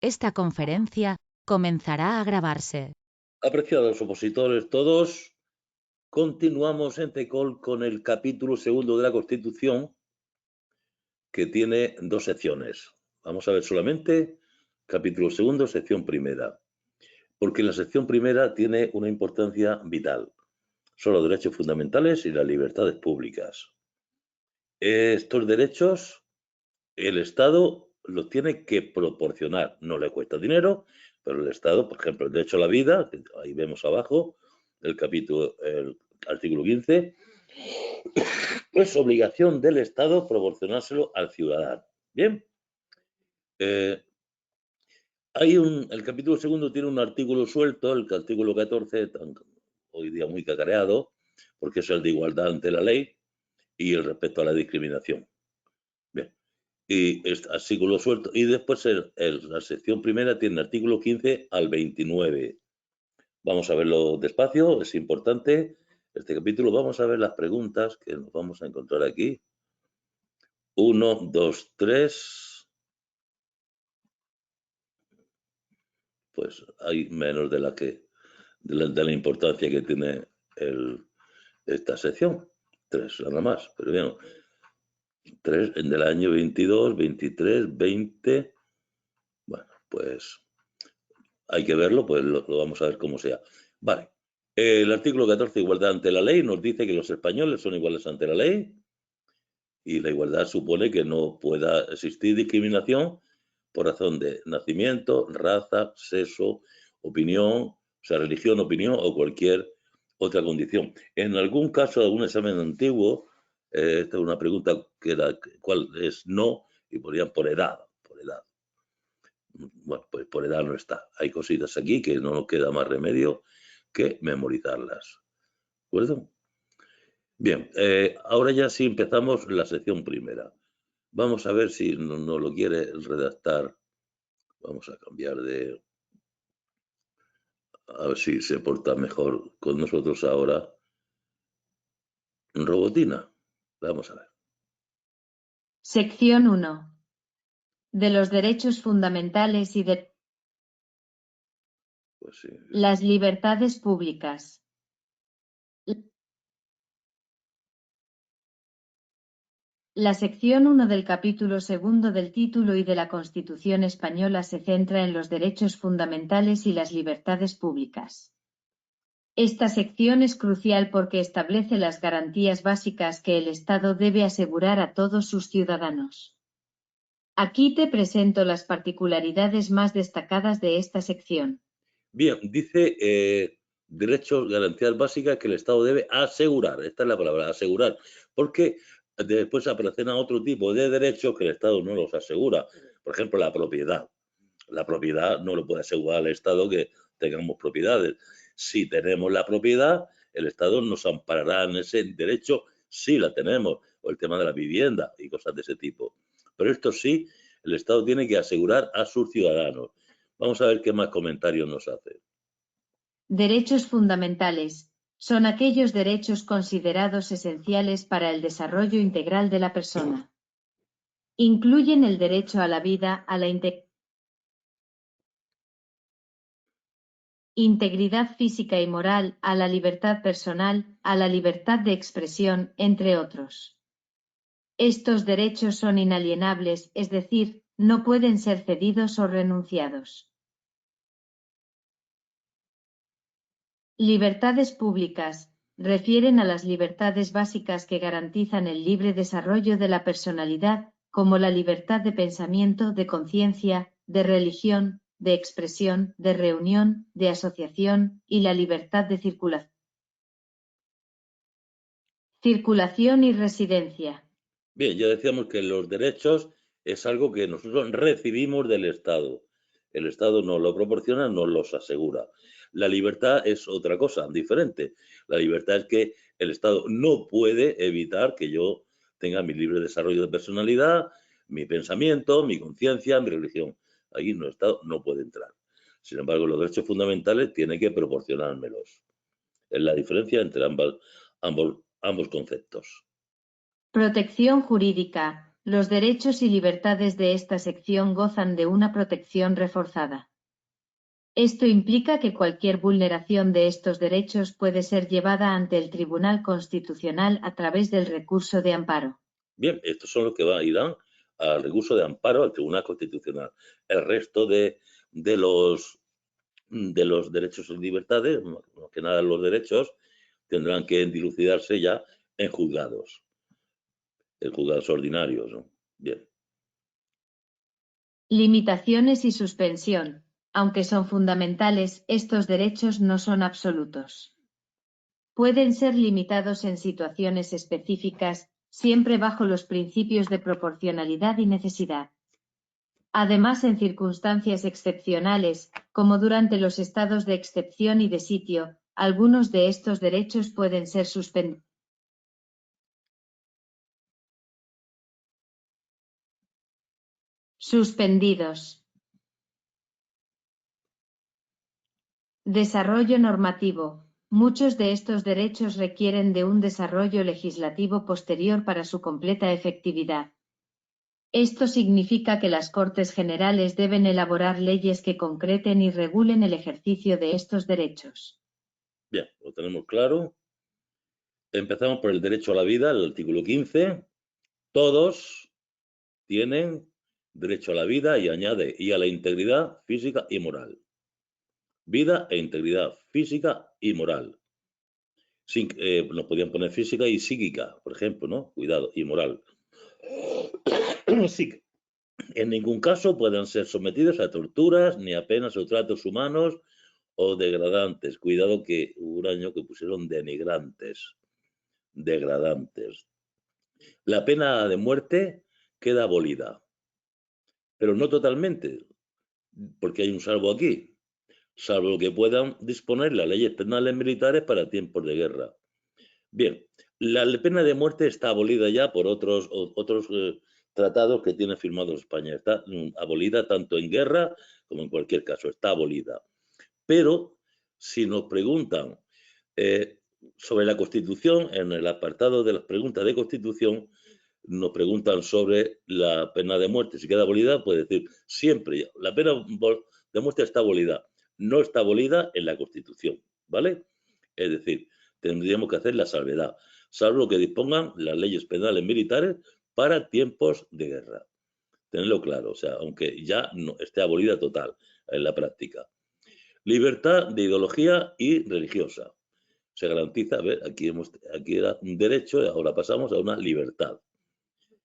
Esta conferencia comenzará a grabarse. Apreciados opositores todos, continuamos en TECOL con el capítulo segundo de la Constitución, que tiene dos secciones. Vamos a ver solamente capítulo segundo, sección primera, porque la sección primera tiene una importancia vital. Son los derechos fundamentales y las libertades públicas. Estos derechos el Estado los tiene que proporcionar. No le cuesta dinero, pero el Estado, por ejemplo, el derecho a la vida, que ahí vemos abajo, el artículo 15, es obligación del Estado proporcionárselo al ciudadano. Bien. El capítulo segundo tiene un artículo suelto, el artículo 14, hoy día muy cacareado, porque es el de igualdad ante la ley y el respeto a la discriminación. Bien. Y este artículo suelto. Y después la sección primera tiene artículo 15 al 29. Vamos a verlo despacio, es importante este capítulo. Vamos a ver las preguntas que nos vamos a encontrar aquí. 1, 2, 3. Pues hay menos de la importancia que tiene esta sección. 3 nada más, pero bien. 3 del año 22, 23, 20. Bueno, pues hay que verlo, pues lo vamos a ver como sea. Vale. El artículo 14, igualdad ante la ley, nos dice que los españoles son iguales ante la ley y la igualdad supone que no pueda existir discriminación por razón de nacimiento, raza, sexo, opinión, o sea, religión, opinión o cualquier otra condición. En algún caso de algún examen antiguo, esta es una pregunta que era cuál es no y ponían por edad. Bueno, pues por edad no está. Hay cositas aquí que no nos queda más remedio que memorizarlas. ¿De acuerdo? Bien, ahora ya sí empezamos la sección primera. Vamos a ver si no lo quiere redactar. Vamos a cambiar de... A ver si se porta mejor con nosotros ahora. Robotina. Vamos a ver. Sección 1. De los derechos fundamentales y de Pues sí. las libertades públicas. La sección 1 del capítulo segundo del título y de la Constitución española se centra en los derechos fundamentales y las libertades públicas. Esta sección es crucial porque establece las garantías básicas que el Estado debe asegurar a todos sus ciudadanos. Aquí te presento las particularidades más destacadas de esta sección. Bien, dice derechos, garantías básicas que el Estado debe asegurar. Esta es la palabra, asegurar. Porque después aparecen otro tipo de derechos que el Estado no los asegura. Por ejemplo, la propiedad. La propiedad no lo puede asegurar el Estado que tengamos propiedades. Si tenemos la propiedad, el Estado nos amparará en ese derecho si la tenemos. O el tema de la vivienda y cosas de ese tipo. Pero esto sí, el Estado tiene que asegurar a sus ciudadanos. Vamos a ver qué más comentarios nos hace. Derechos fundamentales. Son aquellos derechos considerados esenciales para el desarrollo integral de la persona. Incluyen el derecho a la vida, a la integridad física y moral, a la libertad personal, a la libertad de expresión, entre otros. Estos derechos son inalienables, es decir, no pueden ser cedidos o renunciados. Libertades públicas. Refieren a las libertades básicas que garantizan el libre desarrollo de la personalidad, como la libertad de pensamiento, de conciencia, de religión, de expresión, de reunión, de asociación, y la libertad de circulación y residencia. Bien, ya decíamos que los derechos es algo que nosotros recibimos del Estado. El Estado nos lo proporciona, nos los asegura. La libertad es otra cosa, diferente. La libertad es que el Estado no puede evitar que yo tenga mi libre desarrollo de personalidad, mi pensamiento, mi conciencia, mi religión. Ahí el Estado no puede entrar. Sin embargo, los derechos fundamentales tiene que proporcionármelos. Es la diferencia entre ambos conceptos. Protección jurídica. Los derechos y libertades de esta sección gozan de una protección reforzada. Esto implica que cualquier vulneración de estos derechos puede ser llevada ante el Tribunal Constitucional a través del recurso de amparo. Bien, estos son los que irán al recurso de amparo al Tribunal Constitucional. El resto de los derechos y libertades, más que nada los derechos, tendrán que dilucidarse ya en juzgados ordinarios, ¿no? Bien. Limitaciones y suspensión. Aunque son fundamentales, estos derechos no son absolutos. Pueden ser limitados en situaciones específicas, siempre bajo los principios de proporcionalidad y necesidad. Además, en circunstancias excepcionales, como durante los estados de excepción y de sitio, algunos de estos derechos pueden ser suspendidos. Desarrollo normativo. Muchos de estos derechos requieren de un desarrollo legislativo posterior para su completa efectividad. Esto significa que las Cortes Generales deben elaborar leyes que concreten y regulen el ejercicio de estos derechos. Bien, lo tenemos claro. Empezamos por el derecho a la vida, el artículo 15. Todos tienen derecho a la vida y añade y a la integridad física y moral. Vida e integridad física y moral. Nos podían poner física y psíquica, por ejemplo, ¿no? Cuidado, y moral. Sí, en ningún caso puedan ser sometidos a torturas, ni a penas o tratos humanos o degradantes. Cuidado que hubo un año que pusieron denigrantes, degradantes. La pena de muerte queda abolida, pero no totalmente, porque hay un salvo aquí, salvo que puedan disponer las leyes penales militares para tiempos de guerra. Bien, la pena de muerte está abolida ya por otros tratados que tiene firmados España. Está abolida tanto en guerra como en cualquier caso, está abolida. Pero si nos preguntan sobre la Constitución, en el apartado de las preguntas de Constitución, nos preguntan sobre la pena de muerte, si queda abolida, puede decir siempre, la pena de muerte está abolida, no está abolida en la Constitución, ¿vale? Es decir, tendríamos que hacer la salvedad, salvo lo que dispongan las leyes penales militares para tiempos de guerra. Tenerlo claro, o sea, aunque ya no esté abolida total en la práctica. Libertad de ideología y religiosa. Se garantiza, a ver, aquí era un derecho y ahora pasamos a una libertad.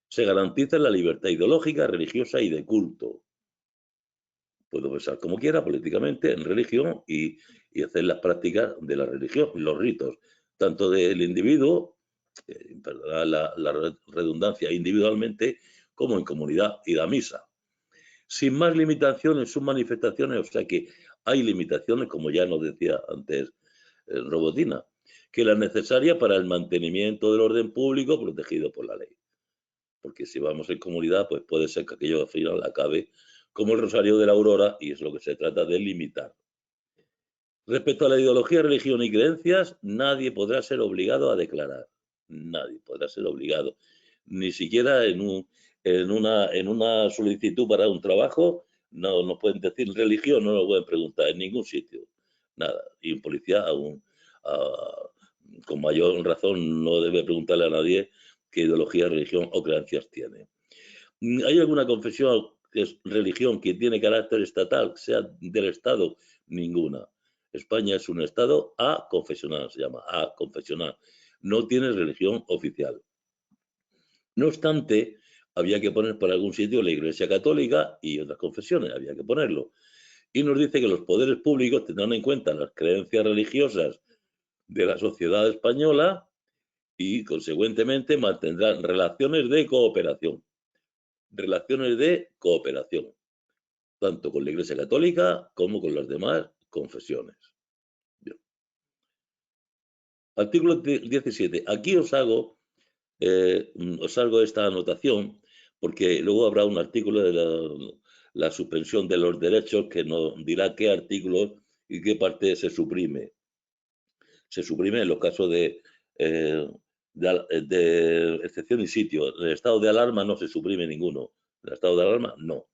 Se garantiza la libertad ideológica, religiosa y de culto. Puedo pensar como quiera políticamente en religión y hacer las prácticas de la religión, los ritos, tanto del individuo, perdona la redundancia, individualmente, como en comunidad y la misa. Sin más limitación en sus manifestaciones, o sea que hay limitaciones, como ya nos decía antes Robotina, que la necesaria para el mantenimiento del orden público protegido por la ley. Porque si vamos en comunidad, pues puede ser que aquello al final acabe como el Rosario de la Aurora y es lo que se trata de limitar. Respecto a la ideología, religión y creencias, nadie podrá ser obligado a declarar. Nadie podrá ser obligado. Ni siquiera en una solicitud para un trabajo, no nos pueden decir religión, no nos pueden preguntar en ningún sitio. Nada. Y un policía aún, con mayor razón, no debe preguntarle a nadie qué ideología, religión o creencias tiene. ¿Hay alguna confesión que es religión que tiene carácter estatal, sea del Estado? Ninguna. España es un Estado aconfesional, se llama aconfesional. No tiene religión oficial. No obstante, había que poner por algún sitio la Iglesia Católica y otras confesiones, había que ponerlo. Y nos dice que los poderes públicos tendrán en cuenta las creencias religiosas de la sociedad española y, consecuentemente, mantendrán relaciones de cooperación. Relaciones de cooperación, tanto con la Iglesia Católica como con las demás confesiones. Bien. Artículo 17. Aquí os hago esta anotación porque luego habrá un artículo de la suspensión de los derechos que nos dirá qué artículo y qué parte se suprime. Se suprime en los casos de de excepción y sitio. En el estado de alarma no se suprime ninguno. En el estado de alarma, no.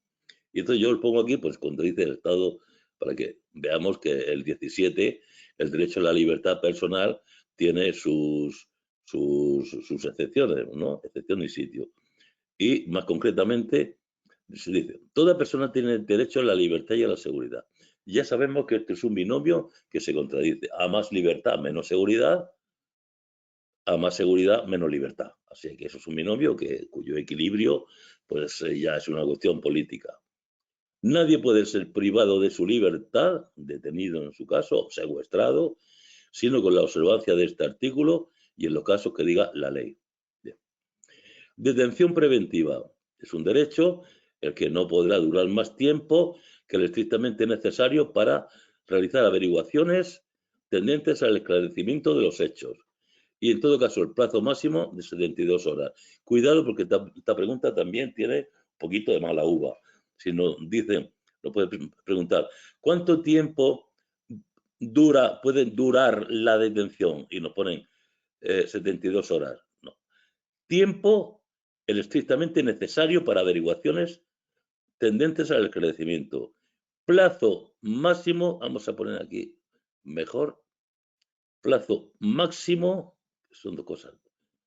Y entonces yo os pongo aquí, pues cuando dice el estado, para que veamos que el 17, el derecho a la libertad personal, tiene sus excepciones, ¿no? Excepción y sitio. Y más concretamente, se dice, toda persona tiene derecho a la libertad y a la seguridad. Ya sabemos que este es un binomio que se contradice. A más libertad, menos seguridad. A más seguridad, menos libertad. Así que eso es un binomio cuyo equilibrio pues ya es una cuestión política. Nadie puede ser privado de su libertad, detenido en su caso, o secuestrado, sino con la observancia de este artículo y en los casos que diga la ley. Bien. Detención preventiva es un derecho el que no podrá durar más tiempo que el estrictamente necesario para realizar averiguaciones tendentes al esclarecimiento de los hechos. Y en todo caso, el plazo máximo de 72 horas. Cuidado porque esta pregunta también tiene un poquito de mala uva. Si nos dicen, nos puede preguntar, ¿cuánto tiempo puede durar la detención? Y nos ponen 72 horas. No. Tiempo, el estrictamente necesario para averiguaciones tendentes al esclarecimiento. Plazo máximo, vamos a poner aquí mejor, plazo máximo, son dos cosas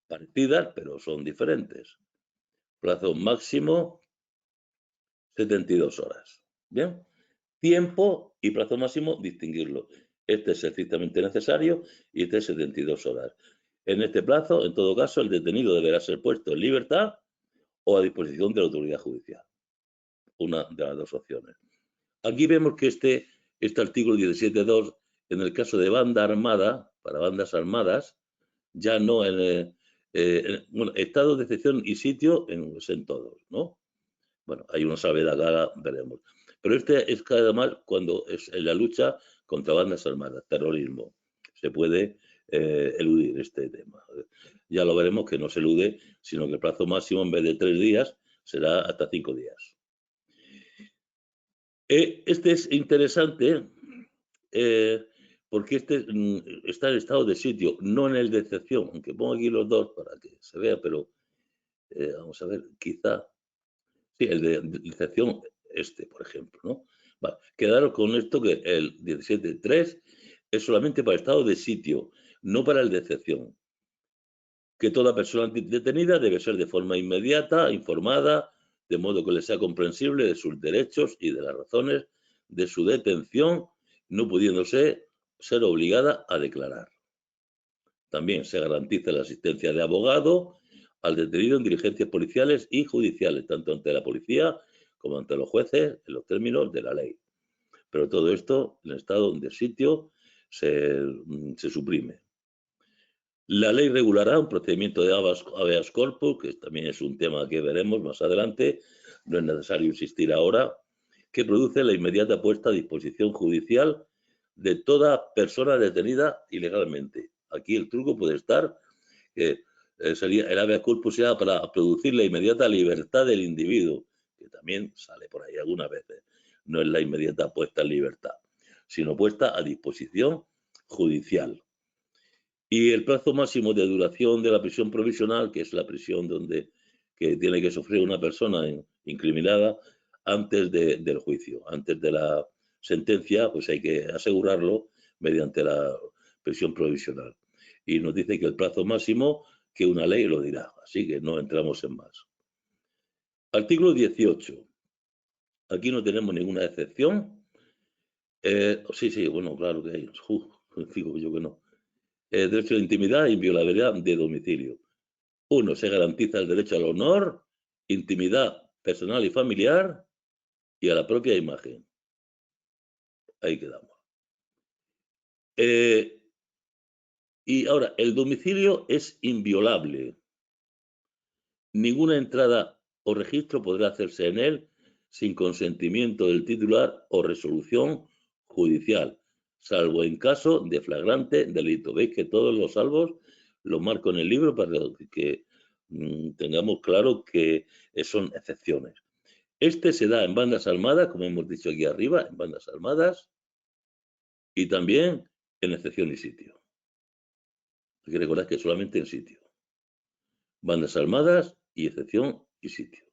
parecidas, pero son diferentes. Plazo máximo, 72 horas. ¿Bien? Tiempo y plazo máximo, distinguirlo. Este es estrictamente necesario y este es 72 horas. En este plazo, en todo caso, el detenido deberá ser puesto en libertad o a disposición de la autoridad judicial. Una de las dos opciones. Aquí vemos que este artículo 17.2, en el caso de banda armada, para bandas armadas, ya no en bueno, estado de excepción y sitio en todos, ¿no? Bueno, hay una salvedad que ahora veremos. Pero este es cada más cuando es en la lucha contra bandas armadas, terrorismo. Se puede eludir este tema. Ya lo veremos que no se elude, sino que el plazo máximo en vez de 3 días será hasta 5 días. Este es interesante porque este está en estado de sitio, no en el de excepción, aunque pongo aquí los dos para que se vea, pero vamos a ver, quizá, sí, el de excepción, por ejemplo, ¿no? Vale, quedaros con esto que el 17.3 es solamente para estado de sitio, no para el de excepción. Que toda persona detenida debe ser de forma inmediata, informada, de modo que le sea comprensible de sus derechos y de las razones de su detención, no pudiéndose ser obligada a declarar. También se garantiza la asistencia de abogado al detenido en diligencias policiales y judiciales, tanto ante la policía como ante los jueces, en los términos de la ley. Pero todo esto, en el estado de sitio, se suprime. La ley regulará un procedimiento de habeas corpus, que también es un tema que veremos más adelante, no es necesario insistir ahora, que produce la inmediata puesta a disposición judicial de toda persona detenida ilegalmente. Aquí el truco puede estar, que sería el habeas corpus sea para producir la inmediata libertad del individuo, que también sale por ahí algunas veces. No es la inmediata puesta en libertad, sino puesta a disposición judicial. Y el plazo máximo de duración de la prisión provisional, que es la prisión que tiene que sufrir una persona incriminada antes del juicio, antes de la sentencia, pues hay que asegurarlo mediante la prisión provisional. Y nos dice que el plazo máximo, que una ley lo dirá, así que no entramos en más. Artículo 18. Aquí no tenemos ninguna excepción. Sí, bueno, claro que hay. Digo yo que no. Derecho de intimidad e inviolabilidad de domicilio. 1. Se garantiza el derecho al honor, intimidad personal y familiar y a la propia imagen. Ahí quedamos. Y ahora, el domicilio es inviolable. Ninguna entrada o registro podrá hacerse en él sin consentimiento del titular o resolución judicial, salvo en caso de flagrante delito. Veis que todos los salvos los marco en el libro para que tengamos claro que son excepciones. Este se da en bandas armadas, como hemos dicho aquí arriba, en bandas armadas y también en excepción y sitio. Hay que recordar que solamente en sitio. bandas armadas y excepción y sitio.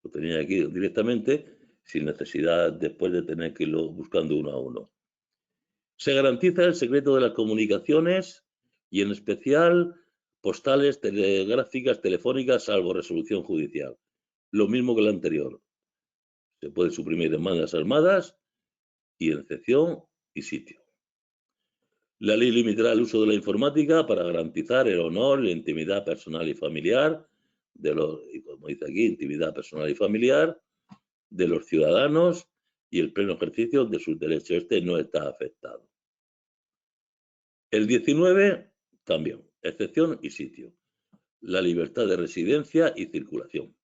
Lo tenía aquí directamente sin necesidad después de tener que irlo buscando uno a uno. Se garantiza el secreto de las comunicaciones y en especial postales, telegráficas, telefónicas, salvo resolución judicial. Lo mismo que la anterior. Se puede suprimir en bandas armadas y en excepción y sitio. La ley limitará el uso de la informática para garantizar el honor y la intimidad personal y familiar de los, y como dice aquí, intimidad personal y familiar de los ciudadanos y el pleno ejercicio de sus derechos. Este no está afectado. El 19 también, excepción y sitio. La libertad de residencia y circulación.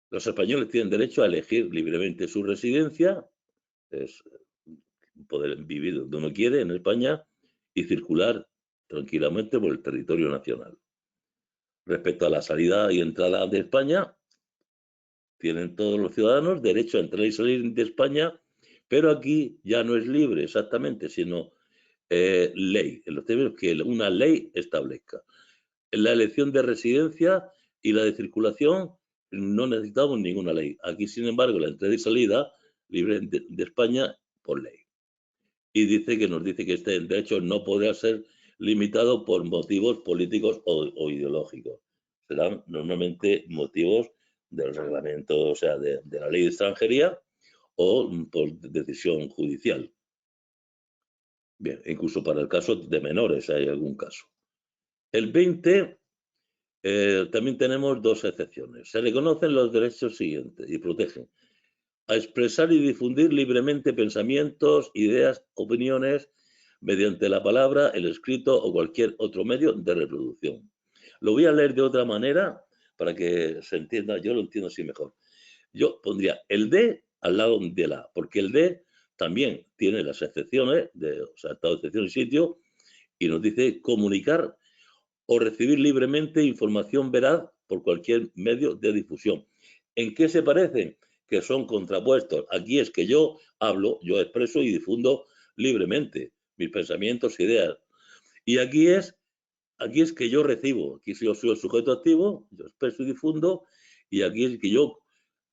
Los españoles tienen derecho a elegir libremente su residencia, es poder vivir donde uno quiere en España y circular tranquilamente por el territorio nacional. Respecto a la salida y entrada de España, tienen todos los ciudadanos derecho a entrar y salir de España, pero aquí ya no es libre exactamente, sino ley, en los términos que una ley establezca. En la elección de residencia y la de circulación no necesitamos ninguna ley. Aquí, sin embargo, la entrada y salida libre de España por ley. Y dice que nos dice que este derecho no podrá ser limitado por motivos políticos o ideológicos. Serán normalmente motivos del reglamento, o sea, de la ley de extranjería o por decisión judicial. Bien, incluso para el caso de menores hay algún caso. El 20, también tenemos dos excepciones. Se reconocen los derechos siguientes y protegen a expresar y difundir libremente pensamientos, ideas, opiniones, mediante la palabra, el escrito o cualquier otro medio de reproducción. Lo voy a leer de otra manera para que se entienda, yo lo entiendo así mejor. Yo pondría el de al lado de la, porque el de también tiene las excepciones, o sea, estado de excepción y sitio, y nos dice comunicar o recibir libremente información veraz por cualquier medio de difusión. ¿En qué se parecen? Que son contrapuestos. Aquí es que yo hablo, yo expreso y difundo libremente mis pensamientos, ideas. Y aquí es que yo recibo, aquí yo soy el sujeto activo, yo expreso y difundo, y aquí es que yo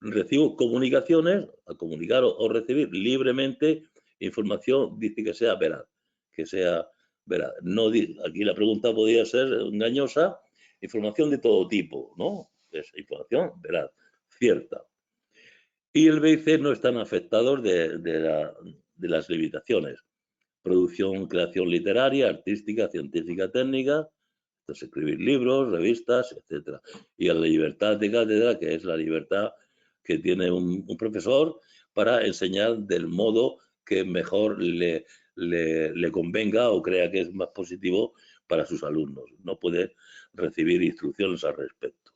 recibo comunicaciones, a comunicar o recibir libremente información, dice que sea veraz, que sea veraz. No, aquí la pregunta podría ser engañosa, información de todo tipo, ¿no? Es información veraz, cierta. Y el B y C no están afectados de las limitaciones. Producción, creación literaria, artística, científica, técnica, entonces escribir libros, revistas, etc. Y a la libertad de cátedra, que es la libertad que tiene un profesor para enseñar del modo que mejor le convenga o crea que es más positivo para sus alumnos. No puede recibir instrucciones al respecto.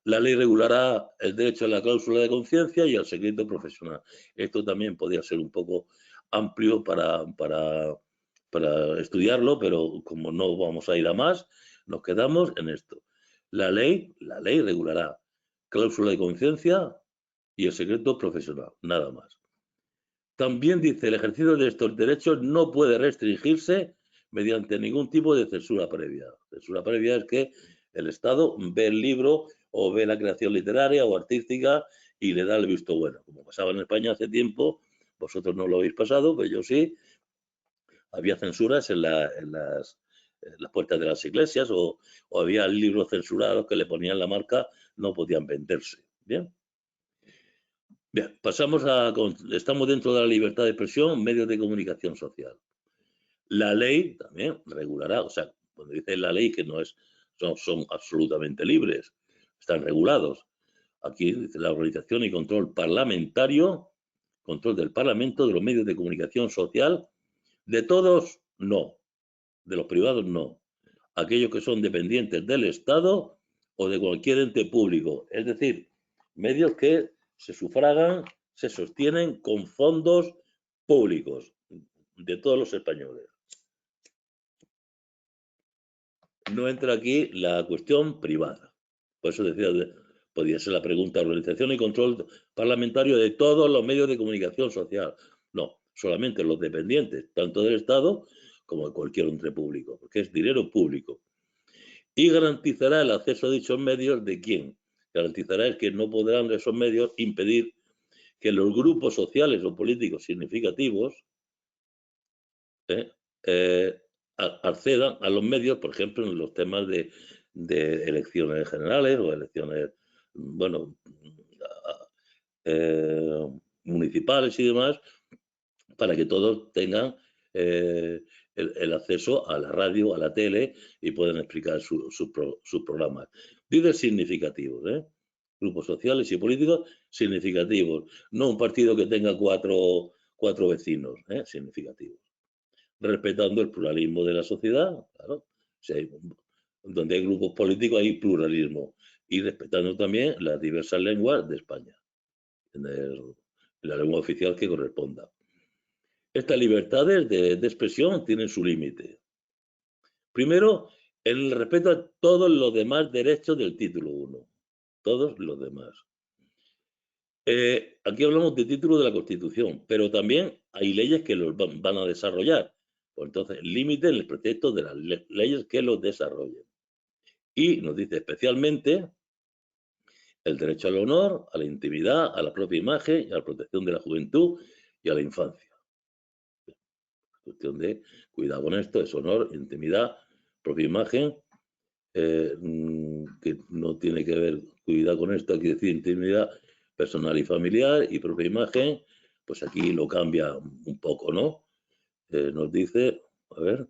La ley regulará el derecho a la cláusula de conciencia y al secreto profesional. Esto también podría ser un poco amplio para estudiarlo, pero como no vamos a ir a más, nos quedamos en esto. La ley regulará cláusula de conciencia y el secreto profesional, nada más. También dice, el ejercicio de estos derechos no puede restringirse mediante ningún tipo de censura previa. Censura previa es que el Estado ve el libro o ve la creación literaria o artística y le da el visto bueno. Como pasaba en España hace tiempo, vosotros no lo habéis pasado, pero yo sí, había censuras en las puertas de las iglesias o había libros censurados que le ponían la marca, no podían venderse. Bien. Bien, estamos dentro de la libertad de expresión, medios de comunicación social. La ley también regulará, o sea, cuando dice la ley que no es, son absolutamente libres, están regulados. Aquí dice la organización y control parlamentario, control del Parlamento, de los medios de comunicación social, de todos no, de los privados no, aquellos que son dependientes del Estado o de cualquier ente público, es decir, medios que se sufragan, se sostienen con fondos públicos de todos los españoles. No entra aquí la cuestión privada. Por eso decía, podría ser la pregunta, organización y control parlamentario de todos los medios de comunicación social. No, solamente los dependientes, tanto del Estado como de cualquier ente público, porque es dinero público. y garantizará el acceso a dichos medios de quién. Garantizará el que no podrán esos medios impedir que los grupos sociales o políticos significativos accedan a los medios, por ejemplo, en los temas de elecciones generales o elecciones, bueno, municipales y demás, para que todos tengan el acceso a la radio, a la tele y puedan explicar sus programas. Líderes significativos, grupos sociales y políticos significativos, no un partido que tenga cuatro vecinos significativos. Respetando el pluralismo de la sociedad, claro. Donde hay grupos políticos hay pluralismo y respetando también las diversas lenguas de España, en la lengua oficial que corresponda. Estas libertades de expresión tienen su límite. Primero, el respeto a todos los demás derechos del título 1. Todos los demás. Aquí hablamos de título de la Constitución, pero también hay leyes que los van a desarrollar. Pues entonces, límite en el pretexto de las leyes que los desarrollen. Y nos dice especialmente el derecho al honor, a la intimidad, a la propia imagen, a la protección de la juventud y a la infancia. Cuestión de cuidado con esto, es honor, intimidad, propia imagen, que no tiene que ver, cuidado con esto, aquí decir intimidad personal y familiar y propia imagen, pues aquí lo cambia un poco, ¿no? Nos dice, a ver,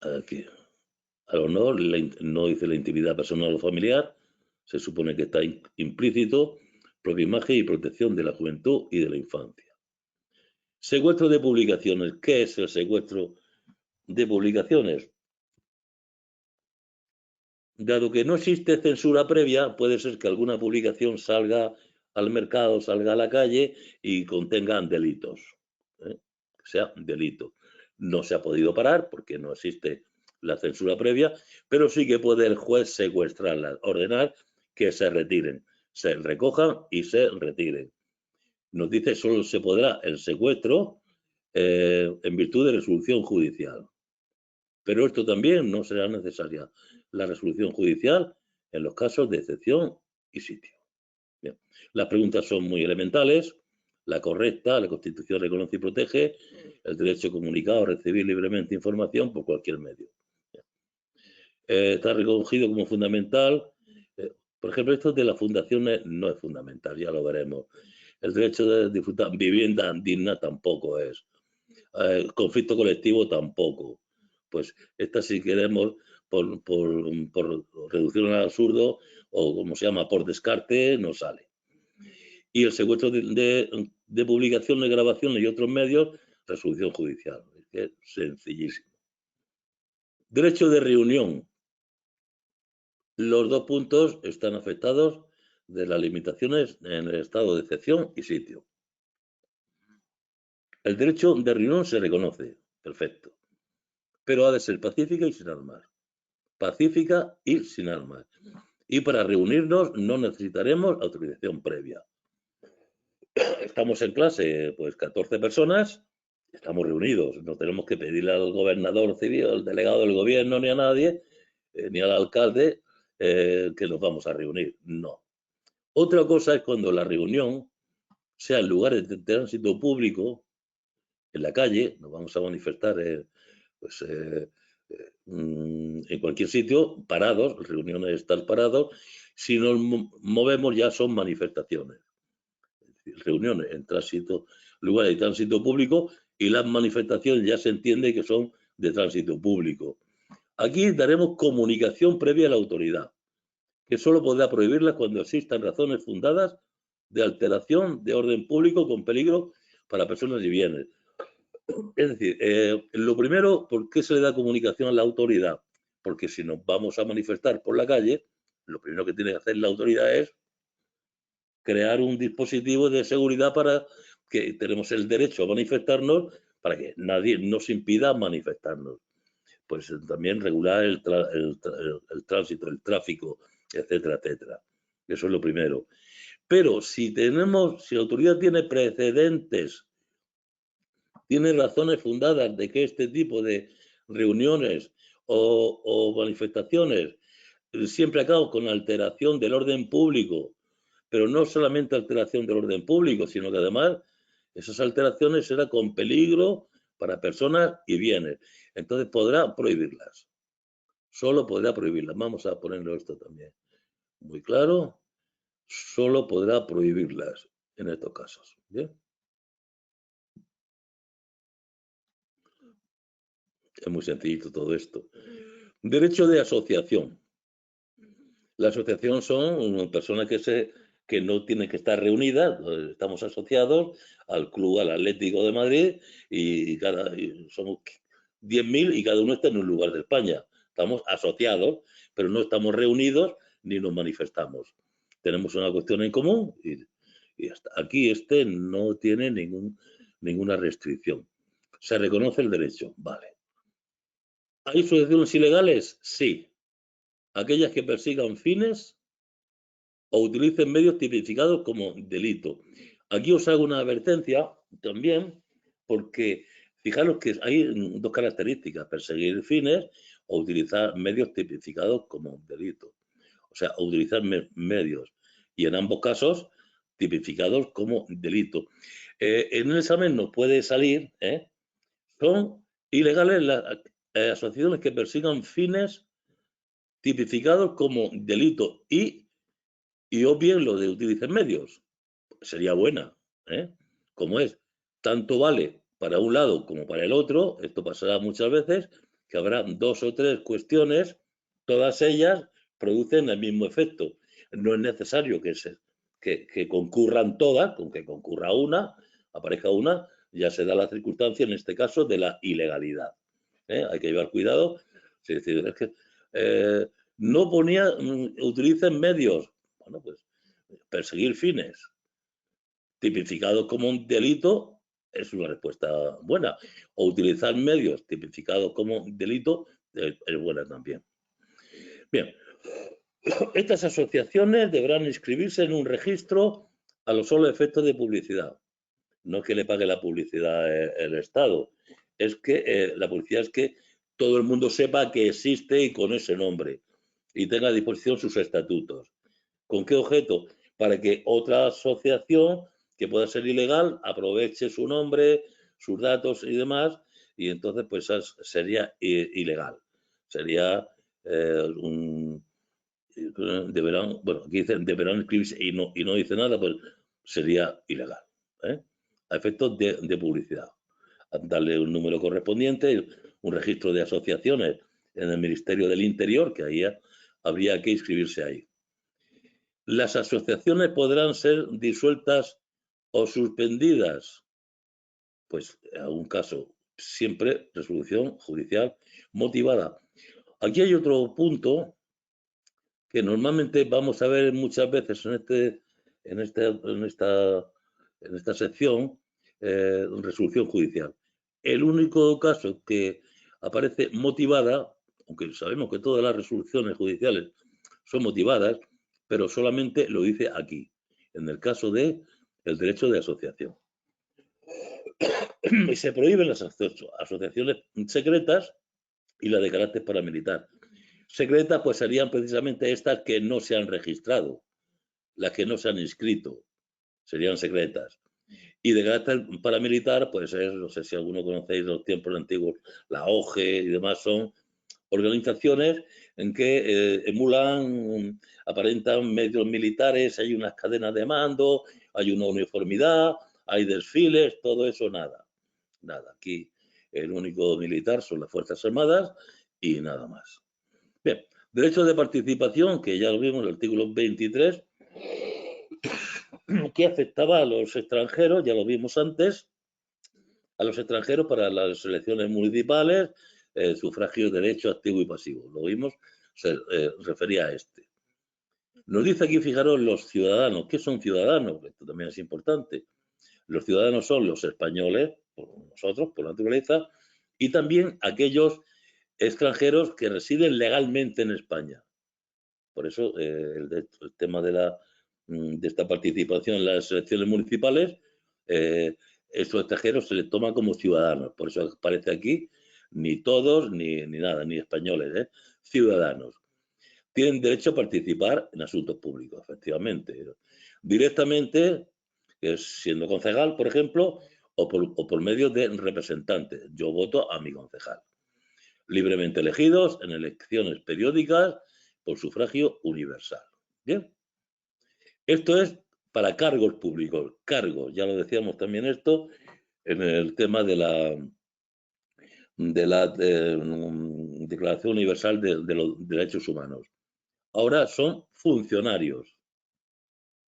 aquí, al honor, no dice la intimidad personal o familiar, se supone que está implícito, propia imagen y protección de la juventud y de la infancia. Secuestro de publicaciones. ¿Qué es el secuestro de publicaciones? Dado que no existe censura previa, puede ser que alguna publicación salga al mercado, salga a la calle y contengan delitos. Sea delito. No se ha podido parar porque no existe la censura previa, pero sí que puede el juez secuestrarlas, ordenar que se retiren, se recojan y se retiren. Nos dice solo se podrá el secuestro en virtud de resolución judicial. Pero esto también no será necesaria la resolución judicial en los casos de excepción y sitio. Bien. Las preguntas son muy elementales. La correcta, la Constitución reconoce y protege el derecho a comunicar o recibir libremente información por cualquier medio. Está recogido como fundamental. Por ejemplo, esto de las fundaciones no es fundamental, ya lo veremos. El derecho de disfrutar vivienda digna tampoco es. Conflicto colectivo tampoco. Pues esta, si queremos, por reducción al absurdo, o como se llama, por descarte, no sale. Y el secuestro de publicaciones, grabaciones y otros medios, resolución judicial. Es sencillísimo. Derecho de reunión. Los dos puntos están afectados de las limitaciones en el estado de excepción y sitio. El derecho de reunión se reconoce, perfecto, pero ha de ser pacífica y sin armas. Pacífica y sin armas. Y para reunirnos no necesitaremos autorización previa. Estamos en clase, pues 14 personas, estamos reunidos. No tenemos que pedirle al gobernador civil, al delegado del gobierno, ni a nadie, ni al alcalde, que nos vamos a reunir. No. Otra cosa es cuando la reunión sea en lugares de tránsito público, en la calle, nos vamos a manifestar en cualquier sitio, parados, reuniones están parados. Si nos movemos ya son manifestaciones. Reuniones en tránsito, lugares de tránsito público, y las manifestaciones ya se entiende que son de tránsito público. Aquí daremos comunicación previa a la autoridad, que solo podrá prohibirlas cuando existan razones fundadas de alteración de orden público con peligro para personas y bienes. Es decir, lo primero, ¿por qué se le da comunicación a la autoridad? Porque si nos vamos a manifestar por la calle, lo primero que tiene que hacer la autoridad es crear un dispositivo de seguridad para que tenemos el derecho a manifestarnos, para que nadie nos impida manifestarnos. Pues también regular el tránsito, el tráfico, etcétera, etcétera. Eso es lo primero. Pero si la autoridad tiene precedentes, tiene razones fundadas de que este tipo de reuniones o manifestaciones, siempre acabo con alteración del orden público, pero no solamente alteración del orden público, sino que además esas alteraciones serán con peligro para personas y bienes. Entonces podrá prohibirlas. Solo podrá prohibirlas. Vamos a ponerlo esto también muy claro. Solo podrá prohibirlas en estos casos. ¿Bien? Es muy sencillito todo esto. Derecho de asociación. La asociación son personas que no tienen que estar reunidas, estamos asociados al Club, al Atlético de Madrid, y somos 10.000 y cada uno está en un lugar de España. Estamos asociados, pero no estamos reunidos ni nos manifestamos. Tenemos una cuestión en común y hasta aquí no tiene ninguna restricción. ¿Se reconoce el derecho? Vale. ¿Hay asociaciones ilegales? Sí. Aquellas que persigan fines o utilicen medios tipificados como delito. Aquí os hago una advertencia también, porque fijaros que hay dos características: perseguir fines o utilizar medios tipificados como delito. O sea, utilizar medios, y en ambos casos tipificados como delito. En el examen nos puede salir, son ilegales las asociaciones que persigan fines tipificados como delito y obvien lo de utilicen medios. Sería buena, como es, tanto vale para un lado como para el otro. Esto pasará muchas veces, que habrá 2 o 3 cuestiones, todas ellas producen el mismo efecto. No es necesario que concurran todas, con que concurra una, aparezca una, ya se da la circunstancia, en este caso, de la ilegalidad. Hay que llevar cuidado. Es decir, es que no ponía utilicen medios. Bueno, pues perseguir fines tipificados como un delito es una respuesta buena. O utilizar medios tipificados como delito es buena también. Bien, estas asociaciones deberán inscribirse en un registro a los solos efectos de publicidad. No es que le pague la publicidad el Estado, es que la publicidad es que todo el mundo sepa que existe y con ese nombre, y tenga a disposición sus estatutos. ¿Con qué objeto? Para que otra asociación que pueda ser ilegal aproveche su nombre, sus datos y demás, y entonces pues sería ilegal. Sería deberán, bueno, aquí dicen deberán inscribirse y no dice nada, pues sería ilegal, a efectos de publicidad. Darle un número correspondiente, un registro de asociaciones en el Ministerio del Interior, que ahí habría que inscribirse ahí. Las asociaciones podrán ser disueltas o suspendidas. Pues en algún caso, siempre resolución judicial motivada. Aquí hay otro punto que normalmente vamos a ver muchas veces en esta sección, resolución judicial. El único caso que aparece motivada, aunque sabemos que todas las resoluciones judiciales son motivadas, pero solamente lo dice aquí, en el caso del derecho de asociación. Y se prohíben las asociaciones secretas y las de carácter paramilitar. Secretas pues serían precisamente estas que no se han registrado, las que no se han inscrito, serían secretas. Y de carácter paramilitar, pues no sé si alguno conocéis los tiempos antiguos, la OGE y demás, son organizaciones en que emulan, aparentan medios militares, hay unas cadenas de mando, hay una uniformidad, hay desfiles, todo eso nada. Nada, aquí el único militar son las Fuerzas Armadas y nada más. Bien, derecho de participación, que ya lo vimos en el artículo 23, que afectaba a los extranjeros, ya lo vimos antes, a los extranjeros para las elecciones municipales, sufragio de derecho activo y pasivo. Lo vimos, se refería a este. Nos dice aquí, fijaros, los ciudadanos. ¿Qué son ciudadanos? Esto también es importante. Los ciudadanos son los españoles, por nosotros, por naturaleza, y también aquellos extranjeros que residen legalmente en España. Por eso el tema de esta participación en las elecciones municipales, estos extranjeros se les toma como ciudadanos. Por eso aparece aquí ni todos, ni nada, ni españoles, ciudadanos. Tienen derecho a participar en asuntos públicos, efectivamente. Directamente, siendo concejal, por ejemplo, o por medio de representantes. Yo voto a mi concejal. Libremente elegidos en elecciones periódicas por sufragio universal. Bien. Esto es para cargos públicos. Cargos, ya lo decíamos también esto en el tema de la Declaración Universal de los Derechos Humanos. Ahora son funcionarios,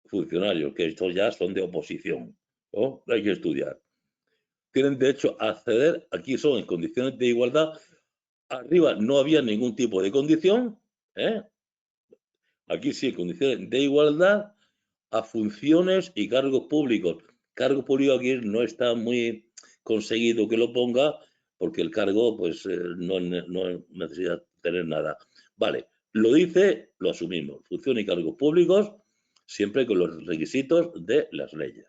que estos ya son de oposición, ¿no? Hay que estudiar. Tienen derecho a acceder, aquí son en condiciones de igualdad, arriba no había ningún tipo de condición, aquí sí, en condiciones de igualdad, a funciones y cargos públicos. Cargo público aquí no está muy conseguido que lo ponga, porque el cargo pues no necesita tener nada. Vale, lo dice, lo asumimos. Función y cargos públicos, siempre con los requisitos de las leyes.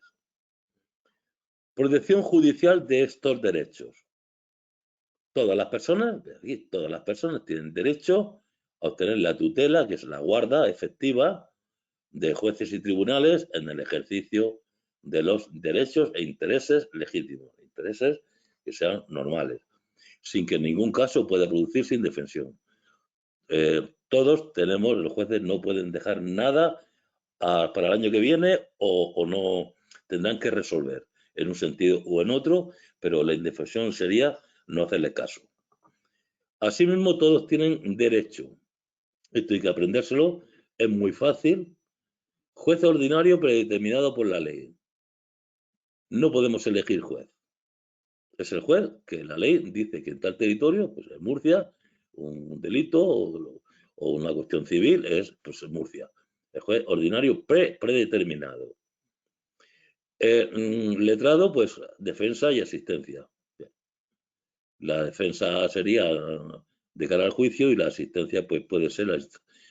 Protección judicial de estos derechos. Todas las personas tienen derecho a obtener la tutela, que es la guarda efectiva de jueces y tribunales en el ejercicio de los derechos e intereses legítimos, intereses que sean normales, sin que en ningún caso pueda producirse indefensión. Todos tenemos, los jueces no pueden dejar nada para el año que viene o no tendrán que resolver en un sentido o en otro, pero la indefensión sería no hacerle caso. Asimismo, todos tienen derecho. Esto hay que aprendérselo, es muy fácil. Juez ordinario predeterminado por la ley. No podemos elegir juez. Es el juez que la ley dice que en tal territorio, pues en Murcia, un delito o una cuestión civil es pues en Murcia. El juez ordinario predeterminado. Letrado, pues defensa y asistencia. La defensa sería de cara al juicio y la asistencia pues puede ser la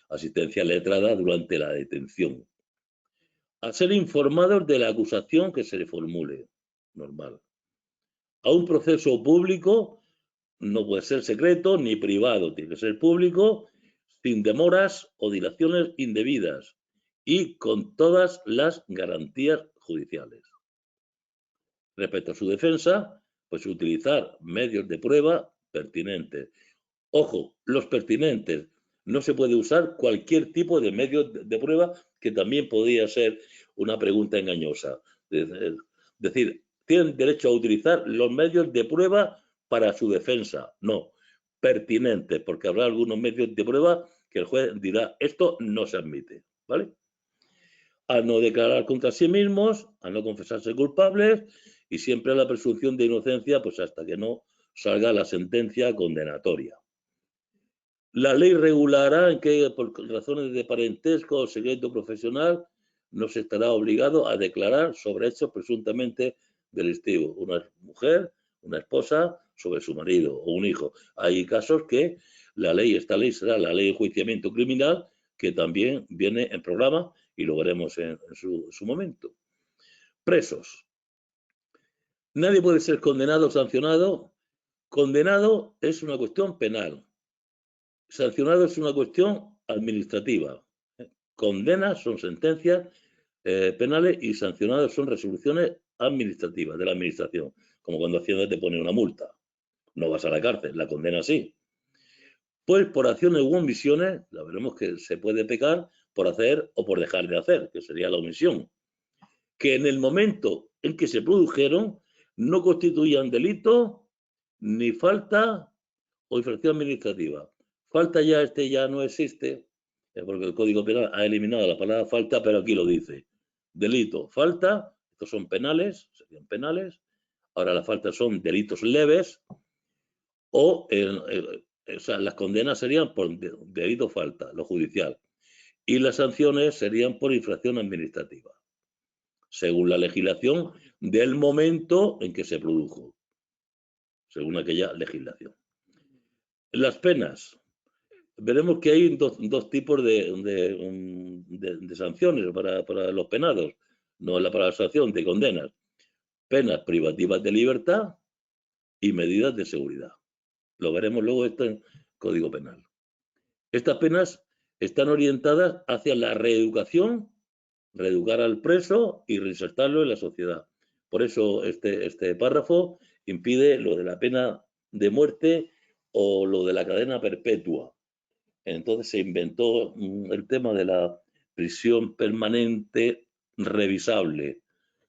asistencia letrada durante la detención. A ser informados de la acusación que se le formule. Normal. A un proceso público no puede ser secreto ni privado, tiene que ser público, sin demoras o dilaciones indebidas y con todas las garantías judiciales. Respecto a su defensa, pues utilizar medios de prueba pertinentes. Ojo, los pertinentes. No se puede usar cualquier tipo de medio de prueba, que también podría ser una pregunta engañosa. Es decir, tienen derecho a utilizar los medios de prueba para su defensa. No, pertinentes, porque habrá algunos medios de prueba que el juez dirá, esto no se admite, ¿vale? A no declarar contra sí mismos, a no confesarse culpables y siempre a la presunción de inocencia, pues hasta que no salga la sentencia condenatoria. La ley regulará en que, por razones de parentesco o secreto profesional, no se estará obligado a declarar sobre hechos presuntamente delictivos. Una mujer, una esposa, sobre su marido o un hijo. Hay casos que esta ley será la ley de enjuiciamiento criminal, que también viene en programa y lo veremos en su momento. Presos. Nadie puede ser condenado o sancionado. Condenado es una cuestión penal. Sancionado es una cuestión administrativa. Condenas son sentencias penales y sancionados son resoluciones administrativas de la administración, como cuando Hacienda te pone una multa. No vas a la cárcel, la condena sí. Pues por acciones u omisiones, la veremos que se puede pecar por hacer o por dejar de hacer, que sería la omisión, que en el momento en que se produjeron no constituían delito ni falta o infracción administrativa. Falta ya no existe, porque el Código Penal ha eliminado la palabra falta, pero aquí lo dice. Delito, falta, estos son penales, serían penales. Ahora las faltas son delitos leves o sea, las condenas serían por delito falta, lo judicial. Y las sanciones serían por infracción administrativa, según la legislación del momento en que se produjo, según aquella legislación. Las penas. Veremos que hay dos tipos de sanciones para los penados, no para la sanción de condenas. Penas privativas de libertad y medidas de seguridad. Lo veremos luego esto en Código Penal. Estas penas están orientadas hacia la reeducación, reeducar al preso y reinsertarlo en la sociedad. Por eso este párrafo impide lo de la pena de muerte o lo de la cadena perpetua. Entonces se inventó el tema de la prisión permanente revisable,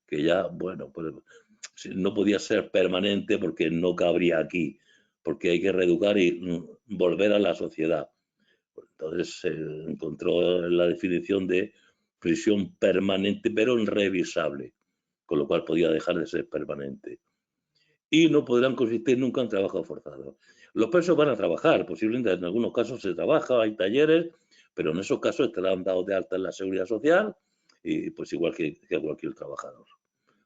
que ya, bueno, pues no podía ser permanente porque no cabría aquí, porque hay que reeducar y volver a la sociedad. Entonces se encontró la definición de prisión permanente pero revisable, con lo cual podía dejar de ser permanente. Y no podrán consistir nunca en trabajo forzado. Los presos van a trabajar, posiblemente en algunos casos se trabaja, hay talleres, pero en esos casos estarán dados de alta en la Seguridad Social y pues igual que cualquier trabajador.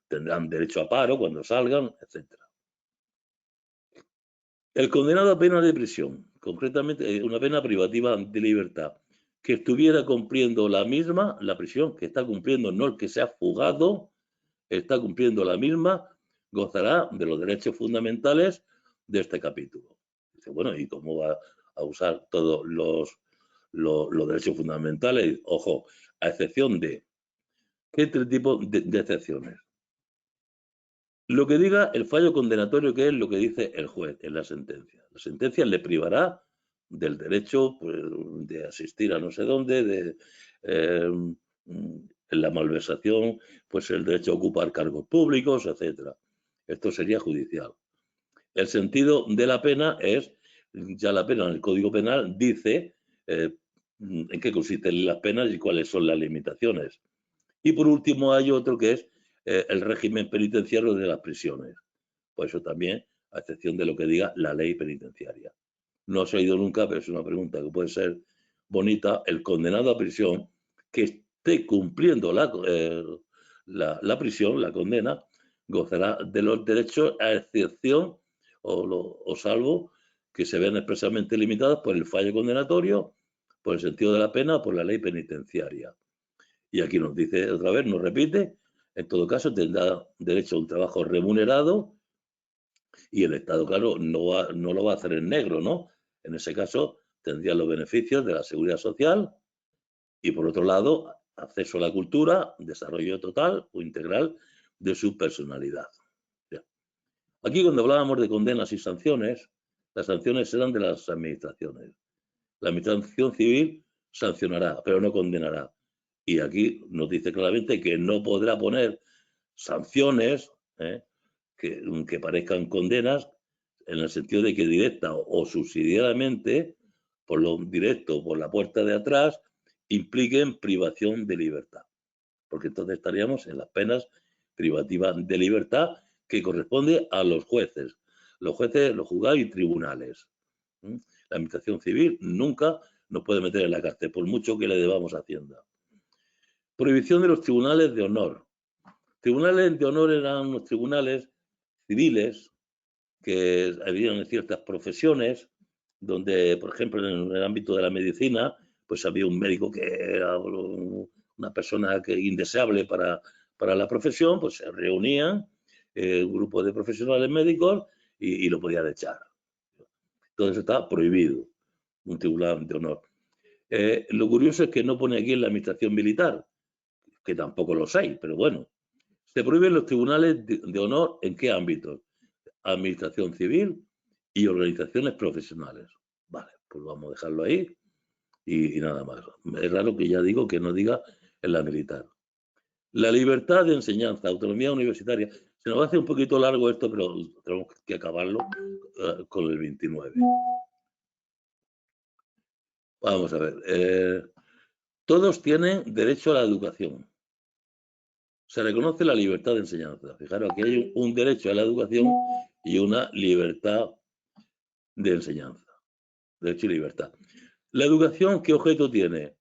Tendrán derecho a paro cuando salgan, etc. El condenado a pena de prisión, concretamente una pena privativa de libertad, que estuviera cumpliendo la misma, la prisión que está cumpliendo, no el que se ha fugado, está cumpliendo la misma, gozará de los derechos fundamentales de este capítulo. Dice, bueno, ¿y cómo va a usar todos los derechos fundamentales? Ojo, a excepción de, ¿qué tipo de excepciones? Lo que diga el fallo condenatorio, que es lo que dice el juez en la sentencia. La sentencia le privará del derecho pues, de asistir a no sé dónde, en la malversación, pues el derecho a ocupar cargos públicos, etcétera. Esto sería judicial. El sentido de la pena es, ya la pena en el Código Penal dice en qué consisten las penas y cuáles son las limitaciones. Y por último hay otro que es el régimen penitenciario de las prisiones. Por eso también, a excepción de lo que diga la ley penitenciaria. No se ha oído nunca, pero es una pregunta que puede ser bonita. El condenado a prisión que esté cumpliendo la prisión, la condena, gozará de los derechos a excepción o salvo que se vean expresamente limitadas por el fallo condenatorio, por el sentido de la pena o por la ley penitenciaria. Y aquí nos dice otra vez, nos repite, en todo caso tendrá derecho a un trabajo remunerado y el Estado, claro, no lo va a hacer en negro, ¿no? En ese caso tendría los beneficios de la seguridad social y, por otro lado, acceso a la cultura, desarrollo total o integral de su personalidad. Aquí, cuando hablábamos de condenas y sanciones, las sanciones serán de las administraciones. La administración civil sancionará, pero no condenará. Y aquí nos dice claramente que no podrá poner sanciones que parezcan condenas en el sentido de que directa o subsidiariamente, por lo directo o por la puerta de atrás, impliquen privación de libertad. Porque entonces estaríamos en las penas privativas de libertad que corresponde a los jueces. Los jueces, los juzgados y tribunales. La administración civil nunca nos puede meter en la cárcel, por mucho que le debamos a Hacienda. Prohibición de los tribunales de honor. Tribunales de honor eran unos tribunales civiles que habían en ciertas profesiones, donde, por ejemplo, en el ámbito de la medicina, pues había un médico que era una persona indeseable para la profesión, pues se reunían un grupo de profesionales médicos y lo podían echar. Todo eso está prohibido, un tribunal de honor. Lo curioso es que no pone aquí en la administración militar, que tampoco los hay, pero bueno. Se prohíben los tribunales de honor ¿en qué ámbitos? Administración civil y organizaciones profesionales. Vale, pues vamos a dejarlo ahí y nada más. Es raro que ya digo que no diga en la militar. La libertad de enseñanza, autonomía universitaria. Se nos va a hacer un poquito largo esto, pero tenemos que acabarlo con el 29. Vamos a ver. Todos tienen derecho a la educación. Se reconoce la libertad de enseñanza. Fijaros, aquí hay un derecho a la educación y una libertad de enseñanza. Derecho y libertad. La educación, ¿qué objeto tiene?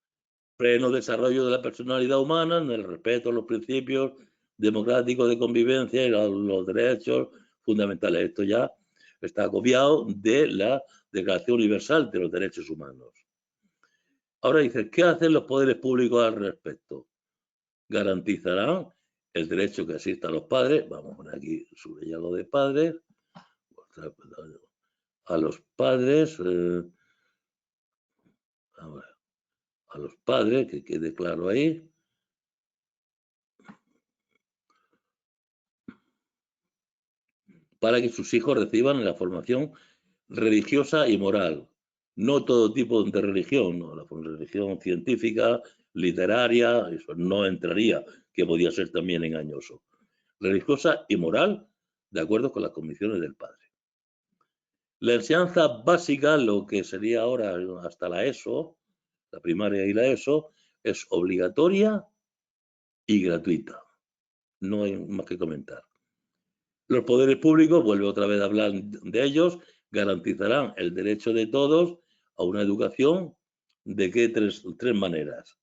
Pleno desarrollo de la personalidad humana en el respeto a los principios democráticos de convivencia y los derechos fundamentales. Esto ya está copiado de la Declaración Universal de los Derechos Humanos. Ahora dice, ¿qué hacen los poderes públicos al respecto? Garantizarán el derecho que asista a los padres. Vamos a poner aquí subrayado de padres. a los padres, que quede claro ahí. Para que sus hijos reciban la formación religiosa y moral. No todo tipo de religión, no, la religión científica, literaria, eso no entraría, que podía ser también engañoso. Religiosa y moral, de acuerdo con las convicciones del padre. La enseñanza básica, lo que sería ahora hasta la ESO, la primaria y la ESO, es obligatoria y gratuita. No hay más que comentar. Los poderes públicos, vuelve otra vez a hablar de ellos, garantizarán el derecho de todos a una educación de qué tres maneras.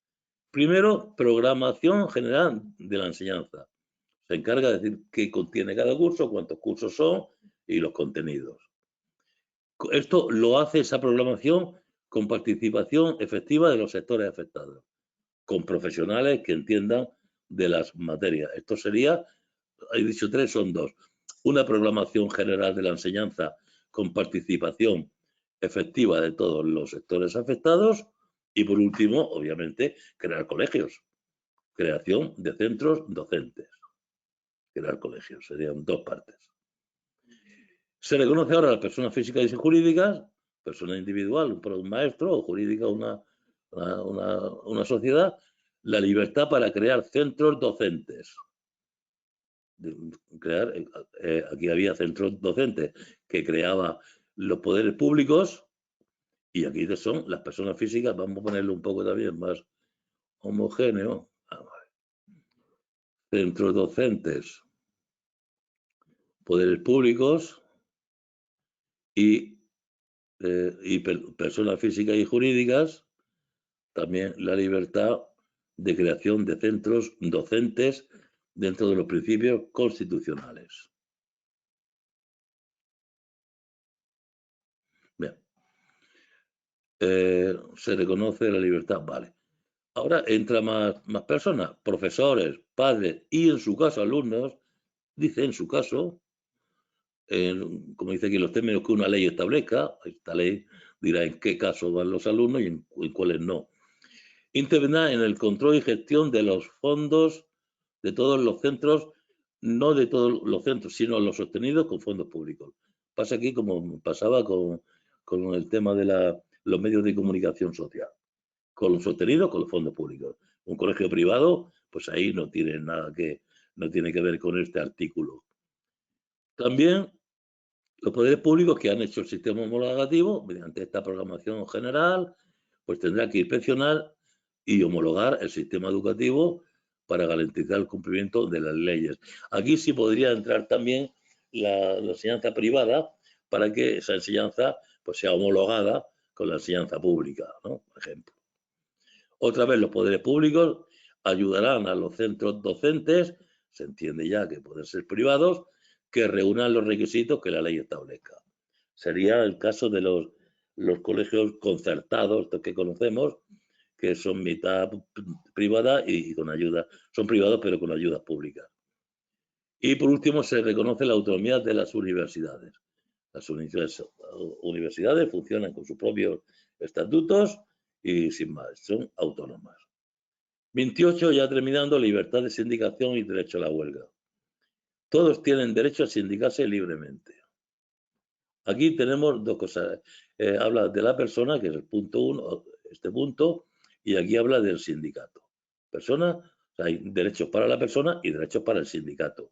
Primero, programación general de la enseñanza. Se encarga de decir qué contiene cada curso, cuántos cursos son y los contenidos. Esto lo hace esa programación con participación efectiva de los sectores afectados, con profesionales que entiendan de las materias. Esto sería, he dicho tres, son dos. Una programación general de la enseñanza con participación efectiva de todos los sectores afectados y, por último, obviamente, crear colegios, creación de centros docentes. Crear colegios, serían dos partes. Se reconoce ahora a las personas físicas y jurídicas, persona individual, un maestro, o jurídica una sociedad, la libertad para crear centros docentes. Aquí había centros docentes que creaba los poderes públicos y aquí son las personas físicas. Vamos a ponerlo un poco también más homogéneo. Centros docentes, poderes públicos y personas físicas y jurídicas, también la libertad de creación de centros docentes dentro de los principios constitucionales. Bien. Se reconoce la libertad, vale. Ahora entra más personas, profesores, padres y en su caso alumnos, dice en su caso, como dice aquí, los términos que una ley establezca, esta ley dirá en qué casos van los alumnos y en cuáles no. Intervendrá en el control y gestión de los fondos de todos los centros, no de todos los centros, sino los sostenidos con fondos públicos. Pasa aquí como pasaba con el tema de los medios de comunicación social, con los sostenidos con los fondos públicos. Un colegio privado, pues ahí no tiene nada no tiene que ver con este artículo. También los poderes públicos que han hecho el sistema homologativo, mediante esta programación general, pues tendrá que inspeccionar y homologar el sistema educativo para garantizar el cumplimiento de las leyes. Aquí sí podría entrar también la enseñanza privada para que esa enseñanza pues sea homologada con la enseñanza pública, ¿no? Por ejemplo. Otra vez, los poderes públicos ayudarán a los centros docentes, se entiende ya que pueden ser privados, que reúnan los requisitos que la ley establezca. Sería el caso de los colegios concertados, estos que conocemos, que son mitad privada y con ayuda, son privados pero con ayudas públicas. Y por último, se reconoce la autonomía de las universidades. Las universidades funcionan con sus propios estatutos y sin más, son autónomas. 28, ya terminando, libertad de sindicación y derecho a la huelga. Todos tienen derecho a sindicarse libremente. Aquí tenemos dos cosas. Habla de la persona, que es el punto 1, este punto, y aquí habla del sindicato. Hay derechos para la persona y derechos para el sindicato.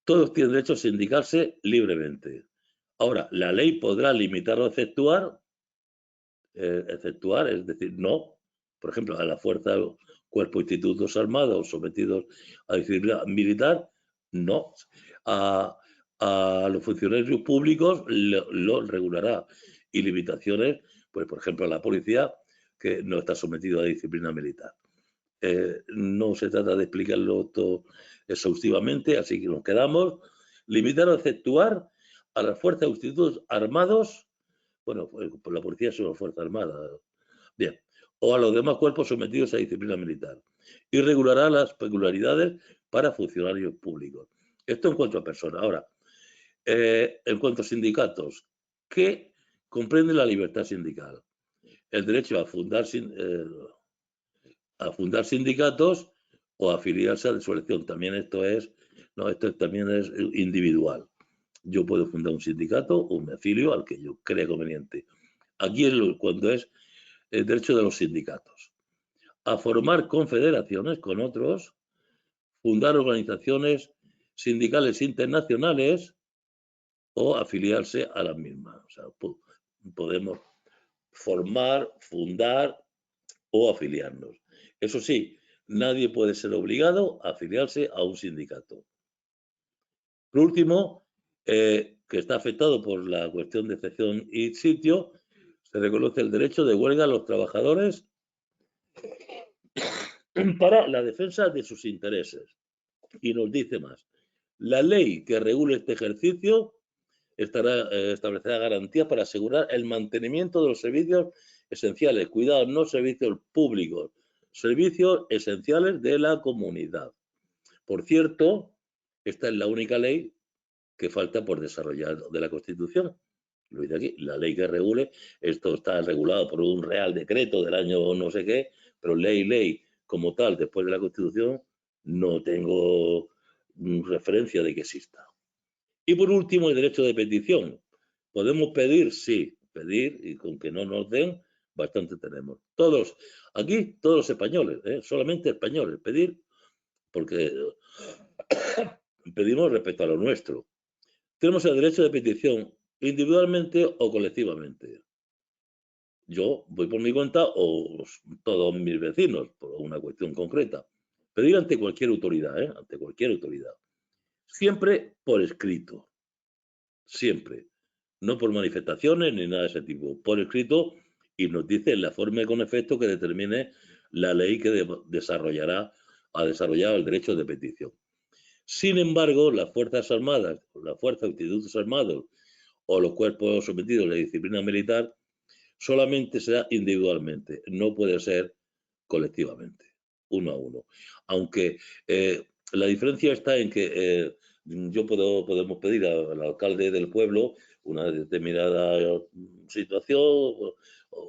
Todos tienen derecho a sindicarse libremente. Ahora, la ley podrá limitar o exceptuar, es decir, no, por ejemplo, a la fuerza, cuerpos, institutos armados sometidos a disciplina militar, no. A los funcionarios públicos lo regulará. Y limitaciones, pues por ejemplo, a la policía, que no está sometido a disciplina militar. No se trata de explicarlo todo exhaustivamente, así que nos quedamos. Limitar o exceptuar a las fuerzas o institutos armados, bueno, pues la policía es una fuerza armada, bien, o a los demás cuerpos sometidos a disciplina militar. Y regulará las peculiaridades para funcionarios públicos. Esto en cuanto a personas. Ahora, en cuanto a sindicatos, que comprende la libertad sindical, el derecho a fundar sindicatos o afiliarse a su elección. También esto también es individual. Yo puedo fundar un sindicato o me afilio al que yo crea conveniente. Aquí es cuando es el derecho de los sindicatos. A formar confederaciones con otros, fundar organizaciones sindicales internacionales o afiliarse a las mismas. O sea, podemos formar, fundar o afiliarnos. Eso sí, nadie puede ser obligado a afiliarse a un sindicato. Por último, que está afectado por la cuestión de excepción y sitio, se reconoce el derecho de huelga a los trabajadores para la defensa de sus intereses. Y nos dice más, la ley que regule este ejercicio establecerá garantías para asegurar el mantenimiento de los servicios esenciales, cuidado, no servicios públicos, servicios esenciales de la comunidad. Por cierto, esta es la única ley que falta por desarrollar de la Constitución. Lo dice aquí, la ley que regule, esto está regulado por un Real Decreto del año no sé qué, pero ley como tal, después de la Constitución, no tengo referencia de que exista. Y por último, el derecho de petición. ¿Podemos pedir? Sí, pedir, y con que no nos den, bastante tenemos. Todos, aquí, todos los españoles, solamente españoles, pedir, porque pedimos respecto a lo nuestro. Tenemos el derecho de petición individualmente o colectivamente. Yo voy por mi cuenta o todos mis vecinos, por una cuestión concreta. Pedir ante cualquier autoridad, ante cualquier autoridad. Siempre por escrito. Siempre. No por manifestaciones ni nada de ese tipo. Por escrito, y nos dice la forma y con efecto que determine la ley que ha desarrollado el derecho de petición. Sin embargo, las Fuerzas Armadas, las Fuerzas de Institutos Armados o los cuerpos sometidos a la disciplina militar solamente se da individualmente, no puede ser colectivamente, uno a uno. Aunque la diferencia está en que podemos pedir al alcalde del pueblo una determinada situación,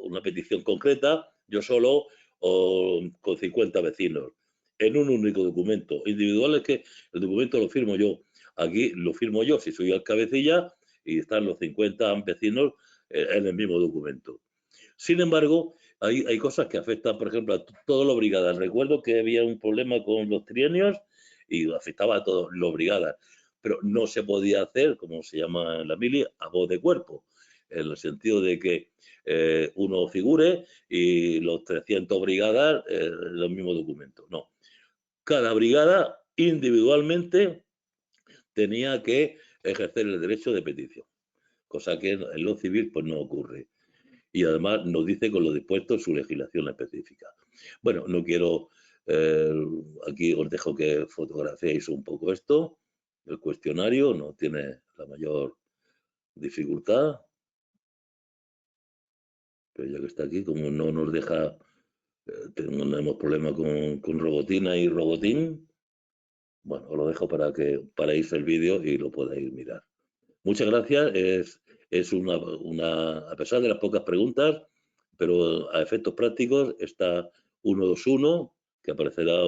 una petición concreta, yo solo o con 50 vecinos, en un único documento. Individual es que el documento lo firmo yo. Aquí lo firmo yo si soy el cabecilla y están los 50 vecinos en el mismo documento. Sin embargo, hay cosas que afectan, por ejemplo, a todas las brigadas. Recuerdo que había un problema con los trienios y afectaba a todas las brigadas, pero no se podía hacer, como se llama en la mili, a voz de cuerpo, en el sentido de que uno figure y los 300 brigadas en los mismos documentos. No. Cada brigada individualmente tenía que ejercer el derecho de petición, cosa que en lo civil pues no ocurre. Y además nos dice con lo dispuesto su legislación específica. Bueno, no quiero, aquí os dejo que fotografiéis un poco esto, el cuestionario no tiene la mayor dificultad, pero ya que está aquí, como no nos deja, tenemos problema con Robotina y Robotín, bueno, os lo dejo para que paréis el vídeo y lo podáis mirar. Muchas gracias, es a pesar de las pocas preguntas, pero a efectos prácticos está 121, que aparecerá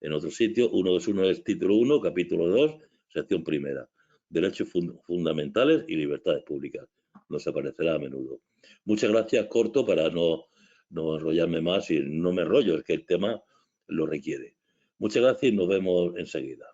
en otro sitio. 121 es título 1, capítulo 2, sección primera. Derechos fundamentales y libertades públicas. Nos aparecerá a menudo. Muchas gracias, corto, para no enrollarme más y no me enrollo, es que el tema lo requiere. Muchas gracias y nos vemos enseguida.